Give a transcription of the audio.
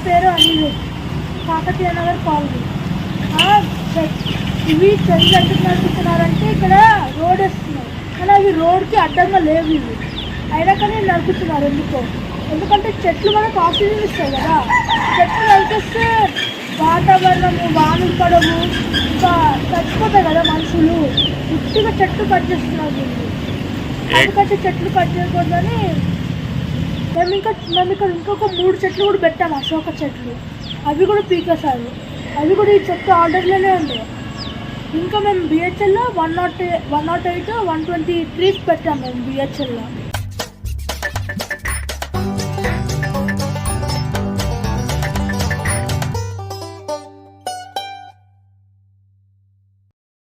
పేరు అనిరుద్, కాకతీయ నగర్ కాలనీ. ఇవి చెట్లు ఎందుకు నరుకుతున్నారంటే ఇక్కడ రోడ్ వేస్తున్నారు, కానీ అవి రోడ్కి అడ్డంగా లేవు ఇవి, అయినా కానీ నరుకుతున్నారు. ఎందుకంటే చెట్లు మనకు ఆక్సిజన్ ఇస్తాయి కదా. చెట్లు నరికేస్తే వాతావరణము, వానలు పడవు, ఇంకా చచ్చిపోతాయి కదా మనుషులు. ఉట్టిగా చెట్లు కట్ చేస్తున్నారు వీళ్ళు. ఎందుకంటే చెట్లు కట్ చేయకూడదని మేము ఇక్కడ ఇంకొక 3 చెట్లు కూడా పెట్టాము, అశోక చెట్లు. అవి కూడా పీకేశారు. అవి కూడా ఈ చెట్టు ఆర్డర్లోనే ఉంది. ఇంకా మేము బిహెచ్ఎల్లో 108, 120 ట్రీస్ పెట్టాము మేము బిహెచ్ఎల్లో.